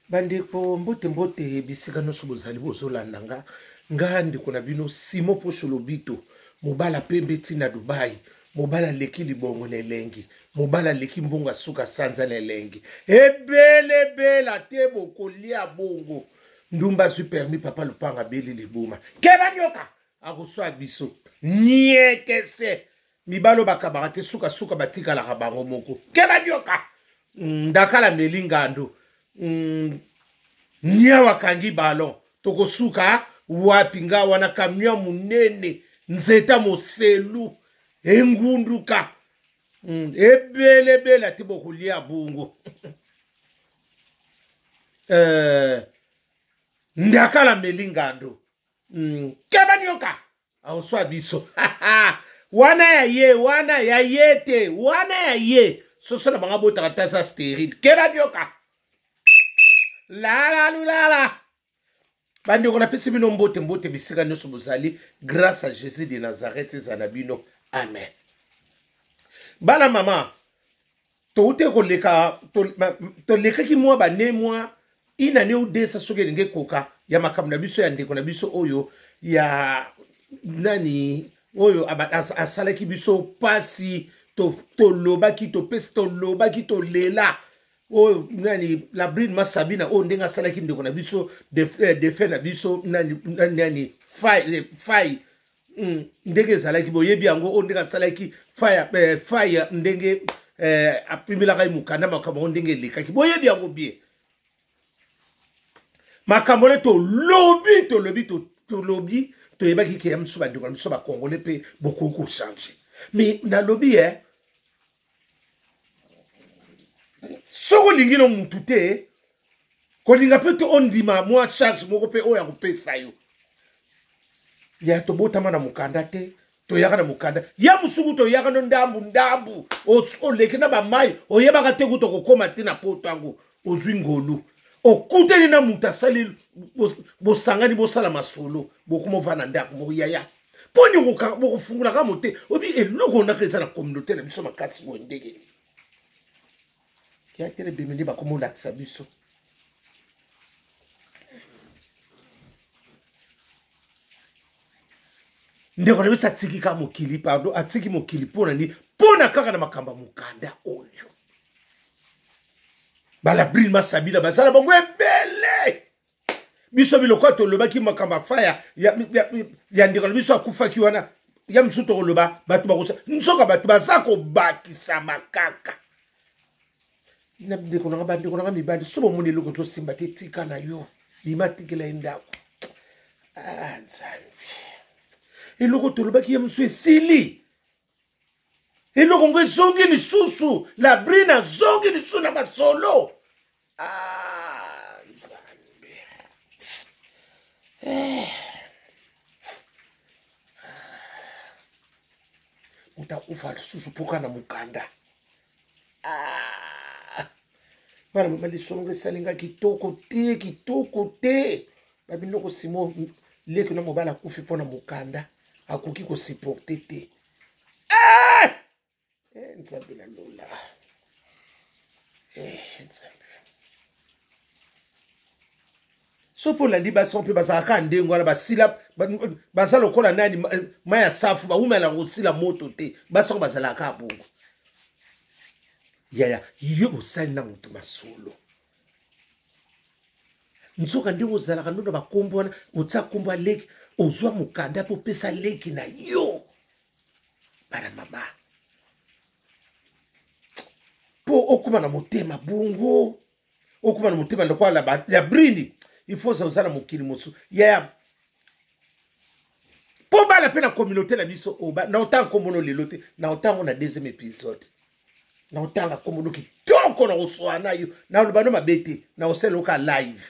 Bandeko mbote mbote bisika noso bozali bozolanda nga ndeko na bino Simo Posho Lobito mobala pembe tina Dubai mobala leki libongo na elengi mobala leki mbongo suka sanza na elengi ebele bela te bokolia bongo ndumba zui permis papa lupanga beli libuma keba nyoka akoswa biso niekese mibalo bakabaka te suka batikala bango moko keba nyoka ndakala melingando nia wakangi balon toko suka wapinga wana kamia munene nzeta moselu engunduka ebele bela tibo kulia bungo ndakala melingando kebanyoka auswa biso wana ya yete wana ya ye sosona banga bota tasa stérile kebanyoka la bandi on appelle bino mbote bisika nyoso bozali grâce à Jésus de Nazareth zanabino amen bana mama to ute ko leka to leka ki mwa ba ne mwa ina ne udesa soge nge koka ya makambo na biso ya ndeko na biso oyo ya nani oyo asala ki biso pasi to loba ki to pesi to loba ki to lela oh nani la bride masabina oh ndenga sala ki ndeko na biso de fe na biso nani fai ndenge sala ki boyebi yango oh ndenga sala ki fire ndenge apimila kai mukanda makambo ndenge leka ki boyebi yango bien makambo le to lobi to yeba ki ke yamsu ba ndeko na biso ba congolais pe beaucoup changer mais na lobi soko lingino mutu te kolinga pe to ondima mwa charge moko pe oya kopesa yo ya to botama na mukanda te to yaka na mukanda ya musuku to yaka no ndambu o leki na ba mai o yeba te kuto kokoma te na poto yango ozwi ngolu okuteli na mutu asali bosangani bosala masolo bokomo vana ndako mo yaya poni bokofungula ka mote obi eloko na kesa na communauté na biso makasi bo ndenge ya tere bimini bakomo lakisa biso ndeko na biso atiki ka mokili pardon atiki mokili pona ni pona kaka na makamba mukanda oyo bala brille masabila basala bongo ebele biso biloko to loba ki makamba faya ya ndeko na biso akufaki wana ya msuto koloba batu bakosa nsoka batu bazako bakisa makaka ina ndeko na bandeko mibandi sobo moni loko to simba te tika na yo bimatikela endako nzambi eloko to loba ki ya msu esili eloko ngo zongi ni susu la brina zongi ni suna masolo nzambi utakufa susu poka na mukanda bana mabali songo salinga kitoko te babinoko Simo leki na mobala kufi pona mukanda akoki ko supporter te nzambe na lola nzambe so pour la libation pe bazaka ndengo wana basila basala lokola nani maya safu ba umela ngosila moto te basako bazala ka bongo yaya yo bosali na mutu masolo nzoka ndi ozala kanono bakombo wana otsa kombo leki ozwa mukanda po pesa leki na yo bana mama po okuma na motema bongo okuma na motema lokwa la ya brindi il faut ça ozala mokili mosu yaya po bala pe na communauté na biso oba na autant komono lelote na autant on a deuxième épisode na otanga komono kitoko na oswana yo na lubano mabete na oseloka live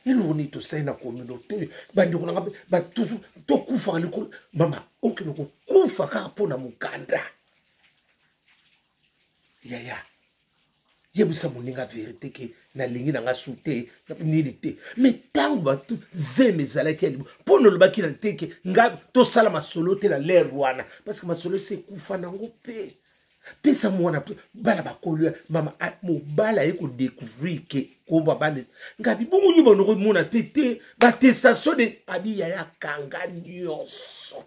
iloni to sai na communauté bandi ko nga ba toujours to kufa liko mama okino ko kufa ka pona mukanda yaya yebisa moninga vérité ke na lingi na nga sute na nini te mais tango batu zeme ezalaki ali mpo nolobaki na te ke nga tosala masolo te na lere wana parce que masolo esi ekufa nango mpe pesa mwana bana bakolo mama mobala ye kodécouvrir ke komba bana ngabi bongo yo banoko mona pe te batestation de abi yaya kanga nyonso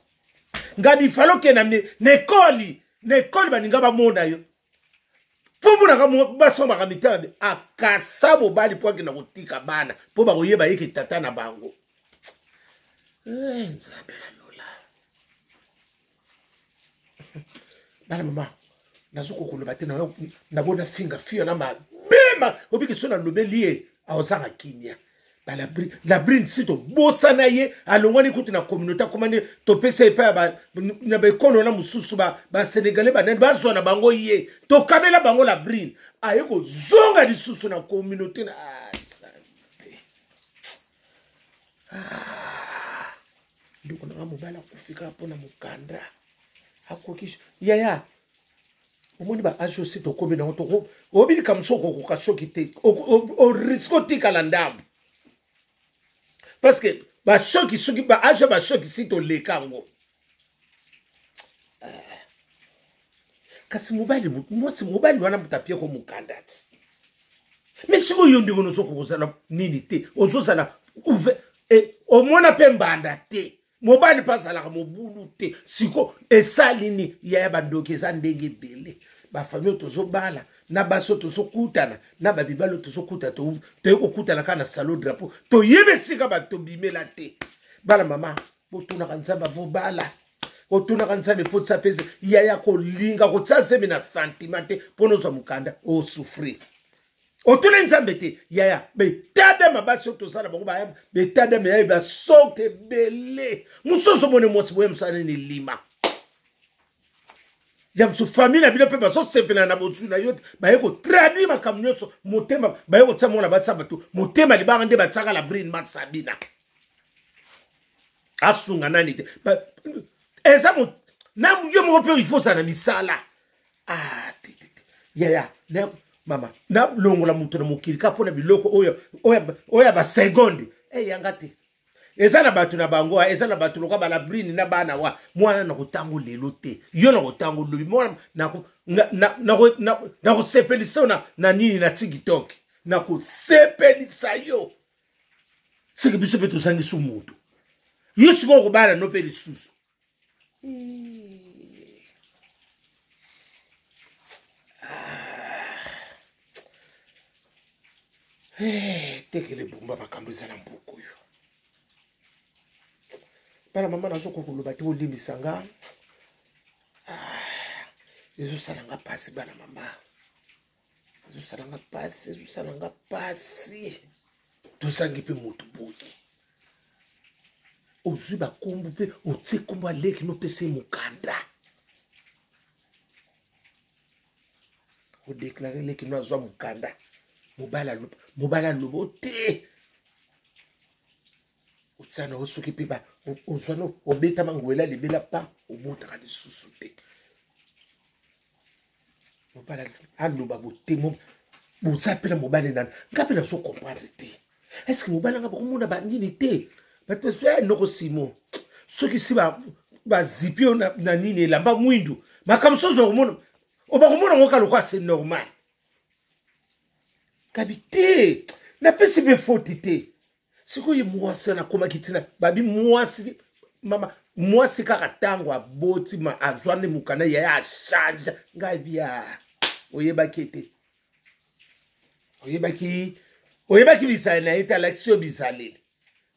ngabi falo ke na nekoli baninga bamona yo po mona basomba ka mitana akasa mobali po akenda kotika bana po bakoyeba yeke tata na bango nzambe na lola bana mama nazuko koloba te nabona finga fio na mabema obiki so na lobeli ye aozanga kimia la brine sito bosana ye alongwani kuti na communauté komani topesa epa na bekolo na mususu ba sénégalais banani bazwa na bango ye tokamela bango la brine aye kozonga lisusu na communauté na ndiko na mobala kufika hapo na mukanda hakukisha yaya omoni ba age aussi tokomi na toko obili kamsoko ko kashoki te o risque tikala ndambu parce que ba shoki soki ba age ba shoki sito lekango kasi mobali wana mutapia ko mukandati mais siko yondi ngono soko kozala nini te ozosala omona pe mbanda te mobali pasala mobulu te siko esalini ya bandoki eza ndenge bele ba famille tozobala na baso tozokutana na babibalo tozokuta tokokutana kana salo drapeau toyebesika bato bimela te bala mama botuna kanzamba vobala otuna kanzamba potsa pese yaya kolinga kotsaseme na sentiment te pono zo mukanda o souffrir otuna nzambe te yaya betada mabaso tosala bango ba betada me ba sote bele musoso mone mosi boye msana ni lima yam su famille na bino pe ba so sepena na botu na yote ba yeko traduire makamnyoso motema ba yeko tsamona ba tsabatu motema libanga nde ba tsaka la brine masabina asunga nani te eza mo na yo mo pe il faut ça na misala yaya na mama na longola mutu na mokili kapona biloko oya ba seconde yanga te eza na batu na bango eza na batu loka bala brine na bana wa mwana na kotango lelo te yo na kotango lobi mwana na ko sepelisa na nini na TikTok na ko sepelisa yo sike biso pe to sangi su mutu yo siko ko bana no pe lisusu tekele bomba makambo eza na mbuku yo bana mama nazoko koloba te olimbisanga ezosalanga pasi bana mama ezosalanga pasi tozangi mpe motu boyi ozwi bakombo mpe otie kombo aleki nopesa ye mokanda odeklare leki no azwa mokanda mobala lobo te otsana osoki mpe ozwana obeta manguela libela pa obotaka lisusu te mobala aloba botemo boza mpe na mobali nani nga mpe nazo comprendre te estce mobala nga bakomona banini te bato noko simo soki si bazipi yo na nini elamba mwindu makambo soso bakomona ngo kaloko c'est normal kabi te napesi mpe foti te sikoyo mwasi nakomaki ntina babi mwasi mama mwasi kaka ntango aboti ma azwani mokanda yaya ashanja ngai bia oyebaki ete oyebaki bizali na ye te alakisi yo bizaleli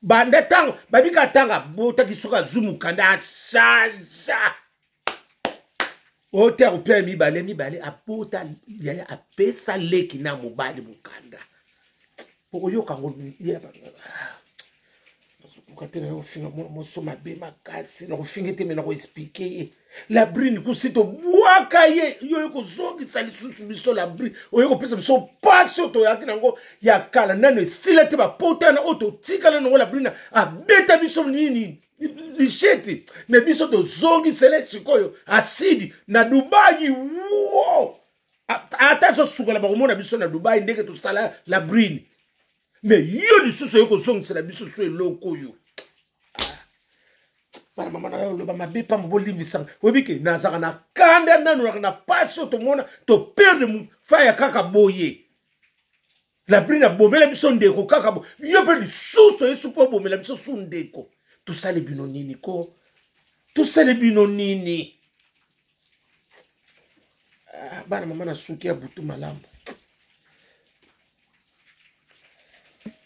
banda ntango babika ntango abotaki soki azwi mokanda ashanja ote akopea mibale abota yaya apesa leki na mobali mokanda oyoka ngo ukate na ofinga moso mabe makasi na ofinga te mena ko expliquer ye la brine kusito bwaka ye yo kozongisa lisusu biso la brine oyo pesa biso paso to yaki nango ya kala nano esila te bapota na oto tikala nango la brine abeta biso nini lisheti me biso to zongisele sikoyo asidi na Dubai wo ata tosukola bakomona biso na Dubai ndenge tosala la brine mais yo lisusu oyo kozongisela biso so eloko oyo bana mama na yo loba mabe pamba bolimbisanga oyebike nazaka na kanda nanu na pasi oyo tomona toperde faya kaka boye la brine abomela biso ndeko kaka yo mpe lisusu yesu mpo abomela biso su ndeko tosale bino nini ko tosale bino nini bana mama na suki ya butu malamu